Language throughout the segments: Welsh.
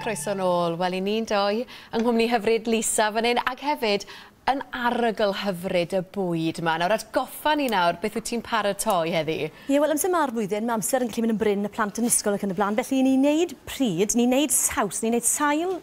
Croeso nôl. Wel, i ni'n doi yng nghwmni hyfryd Lisa fan hyn, ac hefyd yn arogl hyfryd y bwyd yma. Nawr, atgoffa ni nawr, beth wyt ti'n paratoi heddi? Ie, wel, amser ma'r blwyddyn, mae amser yn gallu mynd yn bryn y plant yn ysgol ac yn y blaen. Felly, ni'n neud pryd, ni'n neud saws, ni'n neud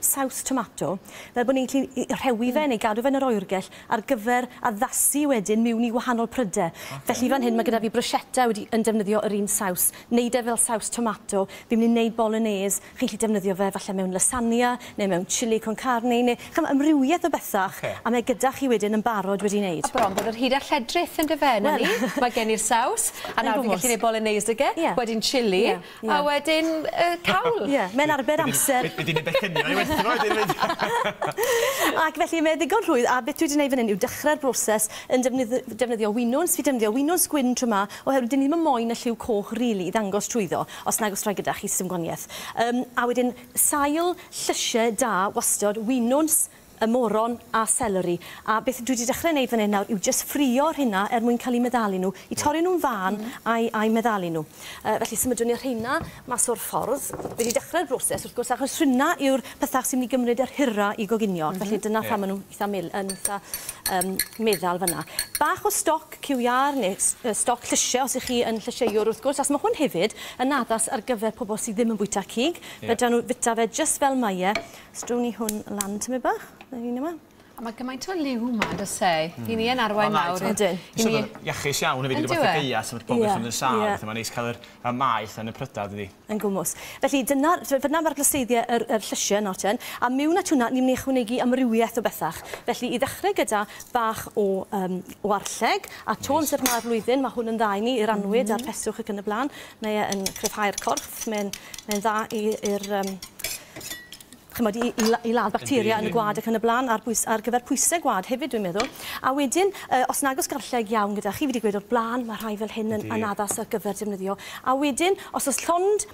saws tomato, fel bod ni'n gallu rhewi fe neu gadw fe yn yr oergell ar gyfer addasu wedyn mewn i wahanol prydau. Felly, fan hyn, mae gyda fi bruschetta wedi yn defnyddio yr un saws. Neud e fel saws tomato, fi'n mynd i neud bolognese, chi'n gallu defnyddio fe falle mewn lasagna, neu mewn chili con carne, neu amrywiaeth o bethach, a mae gyda chi wedyn yn barod wedi wneud. A bron bod yr hyd a lledrith yn dyfe, na ni? Mae gen i'r saws, a nawr fi'n gallu gwneud bolognese dige, wedyn chili, a wedyn cawl. Ie, mae'n arbed amser. Wedi wneud becynio i wedi. Ac felly mae ddigon rhwydd, a beth dwi wedi gwneud fan hyn yw dechrau'r broses yn defnyddio winwns. Fi defnyddio winwns gwyn tro yma, oherwydd dyn ni ddim yn moyn y lliw coch rili i ddangos trwyddo, os nag os rhoi gyda chi sy'n gwaniaeth. A wedyn sail llysiau da wastod, winwns, y moron a seleri. A beth dwi wedi dechrau wneud fan hyn nawr yw jyst ffrio'r hynna mwyn cael eu meddalu nhw, i torri nhw'n fan a'i meddalu nhw. Felly symudwn ni'r hynna mas o'r ffordd. Wedi dechrau'r broses, wrth gwrs, achos hynna yw'r pethau sy'n mynd i gymryd yr hira i goginio. Felly dyna pha maen nhw'n eitha meddal fyna. Bach o stoc ciwiar neu stoc llysiau, os ych chi yn llysieuwr wrth gwrs, as mae hwn hefyd yn addas ar gyfer pobl sydd ddim yn bwyta cig. Fydda nhw fita fe jyst fel mae e. Strown ni hwn lan tymed bach. A mae gymaint o liw yma, dys e. I ni yn arwain nawr. Mae'n iachus iawn hefyd, wedi bod y geia, sy'n bod pobl yn y sâl. Mae'n neis cael y maeth yn y prydad, ydi. Yn gwmws. Felly, fyna mae'r glaseiddiau yr llysiau yn orten, a mewn at hwnna, ni'n mynd i ychwanegu amrywiaeth o bethach. Felly, i ddechrau gyda bach o arlleg, a to amser mae'r flwyddyn, mae hwn yn dda i ni, i'r anwyd a'r peswch ac yn y blaen. Mae e'n cryfhau'r corff, mae'n dda i'r i ladd bacteria yn y gwad ac yn y blaen ar gyfer pwysau gwad hefyd, dwi'n meddwl. A wedyn, os nag oes garlleg iawn gyda chi, fi wedi gweud o'r blaen, mae rhai fel hyn yn addas ar gyfer defnyddio. A wedyn, os oes llond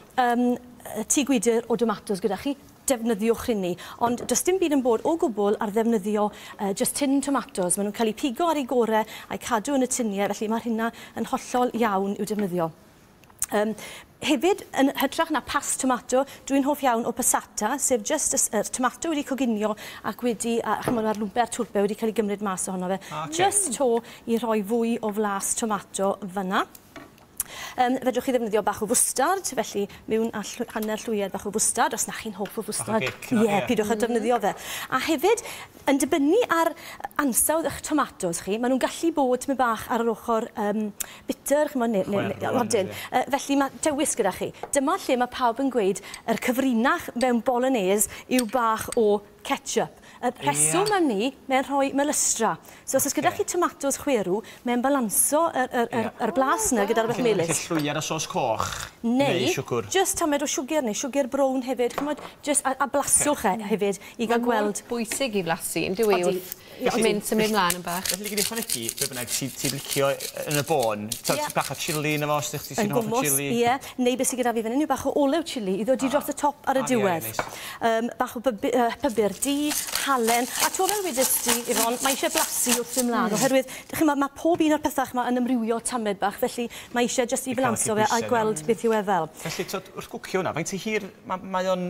tŷ gwydr o domatos gyda chi, defnyddiwch hynny. Ond does dim byd yn bod o gwbl ar ddefnyddio just tin tomatos. Maen nhw'n cael eu pigo ar ei gorau a'i cadw yn y tiniau, felly mae hynna yn hollol iawn i'w defnyddio. Hefyd, yn hytrach na pas tomato, dwi'n hoff iawn o passata, sef just y tomato wedi coginio ac wedi, mae'r lwmper twlpe wedi cael ei gymryd mas ohono fe. Just to i roi fwy o flas tomato fyna. Fedrwch chi ddefnyddio bach o fwstard, felly mewn hanner llwyed bach o fwstard, os na chi'n hoff o fwstard. Ie, pidwch a defnyddio fe. A hefyd, yn dibynnu ar ansawdd eich tomatos chi, maen nhw'n gallu bod mewn bach ar yr ochr bitter, felly mae dewis gyda chi. Dyma lle mae pawb yn gweud yr cyfrinach mewn bolognese yw bach o ketchup. Y rheswm am ni, mae'n rhoi melystra. So, os gyda chi tomatos chwerw, mae'n balanso yr blas yna gyda'r beth melys. Felly llwy ar y sos coch neu siwgr? Just tamed o siwgr neu siwgr brown hefyd. A blaswch hefyd i gael gweld. Mae'n bwysig i blasu, yn dwi wrth mynd mlaen yn bach. Felly gyd i chwanegu, be bynnag sy'n licio yn y bôn, bach o chili yn y fos, ddech chi sy'n hoff o chili? Ie, neu beth sydd gyda fi fan hyn yw bach o olew chili i ddod i dros y top ar y diwedd. Bach o pupur di, Halen, a to fel wedys ti, Ifon, mae eisiau blasu wrth ymlaen, oherwydd, mae pob un o'r pethach yma yn ymrywio tamed bach, felly mae eisiau jyst i balanso fe a gweld beth yw e fel. Felly, wrth gwcio hwnna, faint i hir mae o'n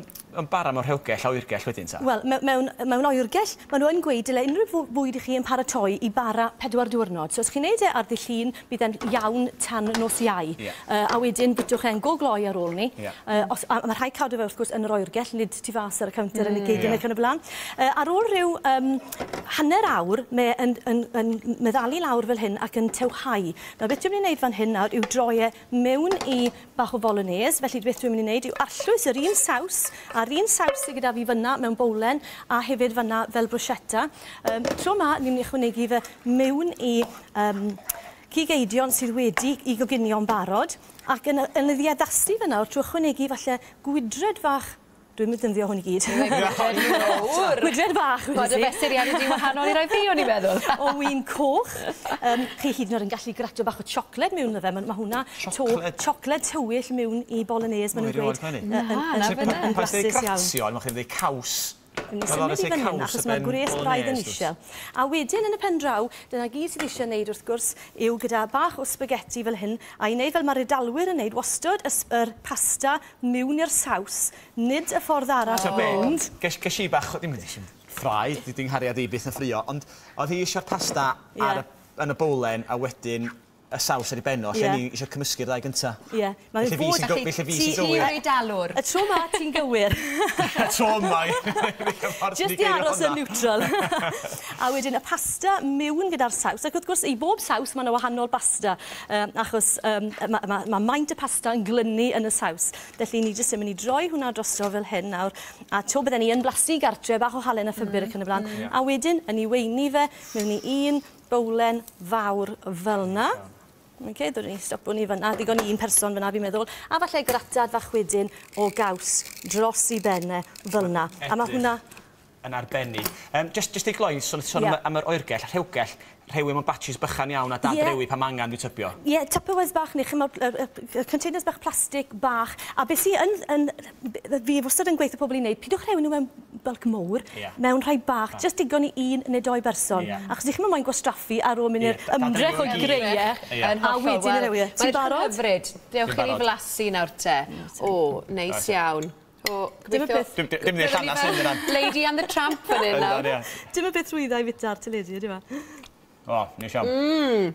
bara mewn rhewgell a oergell wedyn ta? Wel, mewn oergell, maen nhw'n gweud dyle unrhyw fwyd i chi yn paratoi i bara 4 diwrnod. So, os chi'n neud e ar ddi llun, bydd e'n iawn tan nos Iau. A wedyn, byddwch e'n go gloi ar ôl ni. Mae rhai cadw fe, wrth gwrs, yn yr oergell, nid tu fas ar y counter yn y gegin ac yn y blaen. Ar ôl rhyw hanner awr, mae'n meddalu lawr fel hyn ac yn tewhau. Nawr, beth dwi'n mynd i wneud fan hyn nawr yw droi e mewn i bach o bolognese. Felly, beth dwi'n mynd i wneud yw arllwys yr un saws, a'r un saws sydd gyda fi fyna mewn bowlen, a hefyd fyna fel bruschetta. Tro yma, ni'n mynd i ychwanegu fe mewn i cigeidion sydd wedi i goginio'n barod, ac yn y ddiaddasu fe nawr, trwy ychwanegu falle gwydred fach. Dwi'n mynd yn ddio hwn i gyd. Gwydred bach. Bod y fesuriad wedi wahanol i rai fi, o'n i'n meddwl. O wyn coch. Chi hyd yn oed yn gallu gradio bach o siocled mewn fe. Mae hwnna siocled tywyll mewn i bolognese. Mae'n dweud yn blasus iawn. Mae'n chi'n dweud caws Ni symud i fan hyn, achos mae'r gwres braidd yn isel. A wedyn yn y pen draw, dyna gyd sydd eisiau gwneud wrth gwrs yw gyda bach o spaghetti fel hyn, a i wneud fel mae'r Eidalwyr yn wneud, wastod yr pasta mewn i'r saws, nid y ffordd arall o wneud. Ges i bach, ddim wedi ffrai, di'n nghariad i byth yn ffrio, ond oedd hi eisiau'r pasta yn y bowlen a wedyn y saws ar ei benno, lle ni eisiau cymysgu'r ddau gynta. Ie. Felly fi sy'n gywir. Ti'n dalwr. Y tro ma ti'n gywir. Y tro ma. Just i aros yn neutral. A wedyn y pasta mewn gyda'r saws. Ac wrth gwrs, i bob saws mae yna wahanol pasta. Achos mae maint y pasta yn glynu yn y saws. Felly ni jyst yn mynd i droi hwnna drosto fel hyn nawr. A to bydden ni yn blasu gartre bach o Halen a phupur ac yn y blaen. A wedyn, yn ei weini fe, mewn i un bowlen fawr fel yna. Dwrn ni stopo ni fyna, digon un person fyna fi'n meddwl, a falle gratad fach wedyn o gaws dros i benne fel yna. A mae hwnna yn arbennig. Just i gloi, sôn am yr oergell, rhewgell, rhewi mewn batches bychan iawn a dad rewi pa mangan dwi'n tybio. Ie, Tupperwares bach ni, containers bach plastig bach, a beth sy'n fi wastad yn gweithio pobl i wneud, pidwch rewi nhw mewn bulk mowr, mewn rhai bach, just digon i un neu doi berson. Achos i'ch moyn gwastraffu ar ôl mynd i'r ymdrech o greiau, a wedyn y rewi. Ti'n barod? Mae'n hyfryd. Dewch i ni flasu nawr te. O, neis iawn. Dim yn ei llanas hyn yna. Lady and the Tramp fan hyn nawr. Dim y beth rwyddau fyta'r teledu, ydy fa? O, neis iawn.